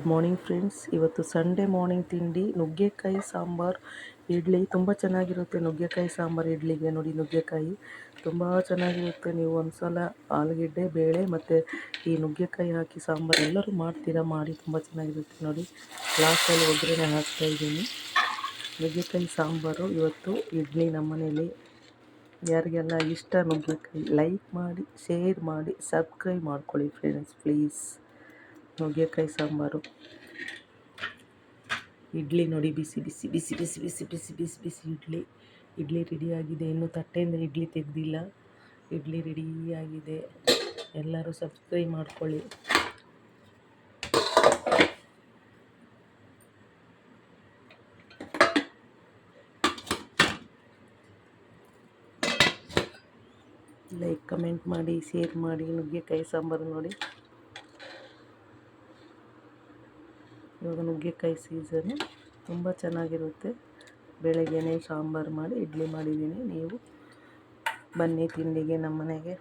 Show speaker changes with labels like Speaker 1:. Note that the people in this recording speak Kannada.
Speaker 1: ಮಾರ್ನಿಂಗ್ ಫ್ರೆಂಡ್ಸ್, ಇವತ್ತು ಸಂಡೇ ಮಾರ್ನಿಂಗ್ ತಿಂಡಿ ನುಗ್ಗೆಕಾಯಿ ಸಾಂಬಾರು ಇಡ್ಲಿ. ತುಂಬ ಚೆನ್ನಾಗಿರುತ್ತೆ ನುಗ್ಗೆಕಾಯಿ ಸಾಂಬಾರು ಇಡ್ಲಿಗೆ. ನೋಡಿ, ನುಗ್ಗೆಕಾಯಿ ತುಂಬ ಚೆನ್ನಾಗಿರುತ್ತೆ. ನೀವು ಒಂದ್ಸಲ ಆಲೂಗೆಡ್ಡೆ ಬೇಳೆ ಮತ್ತು ಈ ನುಗ್ಗೆಕಾಯಿ ಹಾಕಿ ಸಾಂಬಾರು ಎಲ್ಲರೂ ಮಾಡ್ತೀರಾ, ಮಾಡಿ ತುಂಬ ಚೆನ್ನಾಗಿರುತ್ತೆ. ನೋಡಿ, ಲಾಸ್ಟಲ್ಲಿ ಒಗ್ಗರಣೆ ಹಾಕ್ತಾಯಿದ್ದೀನಿ. ನುಗ್ಗೆಕಾಯಿ ಸಾಂಬಾರು ಇವತ್ತು ಇಡ್ಲಿ ನಮ್ಮ ಮನೇಲಿ. ಯಾರಿಗೆಲ್ಲ ಇಷ್ಟ ನುಗ್ಗೆಕಾಯಿ ಲೈಕ್ ಮಾಡಿ, ಶೇರ್ ಮಾಡಿ, ಸಬ್ಸ್ಕ್ರೈಬ್ ಮಾಡ್ಕೊಳ್ಳಿ ಫ್ರೆಂಡ್ಸ್ ಪ್ಲೀಸ್. ನುಗ್ಗೆಕಾಯಿ ಸಾಂಬಾರು ಇಡ್ಲಿ ನೋಡಿ, ಬಿಸಿ ಬಿಸಿ ಬಿಸಿ ಬಿಸಿ ಬಿಸಿ ಬಿಸಿ ಬಿಸಿ ಬಿಸಿ ಇಡ್ಲಿ ರೆಡಿಯಾಗಿದೆ. ಇನ್ನೂ ತಟ್ಟೆಯಿಂದ ಇಡ್ಲಿ ತೆಗೆದಿಲ್ಲ. ಇಡ್ಲಿ ರೆಡಿಯಾಗಿದೆ. ಎಲ್ಲರೂ ಸಬ್ಸ್ಕ್ರೈಬ್ ಮಾಡ್ಕೊಳ್ಳಿ. ಲೈಕ್ ಕಮೆಂಟ್ ಮಾಡಿ, ಶೇರ್ ಮಾಡಿ. ನುಗ್ಗೆಕಾಯಿ ಸಾಂಬಾರು ನೋಡಿ, ಇವಾಗ ನುಗ್ಗೆಕಾಯಿ ಸೀಸನ್ನು ತುಂಬ ಚೆನ್ನಾಗಿರುತ್ತೆ. ಬೆಳಗ್ಗೆನೇ ಸಾಂಬಾರು ಮಾಡಿ ಇಡ್ಲಿ ಮಾಡಿದ್ದೀನಿ. ನೀವು ಬನ್ನಿ ತಿಂಡಿಗೆ ನಮ್ಮ ಮನೆಗೆ.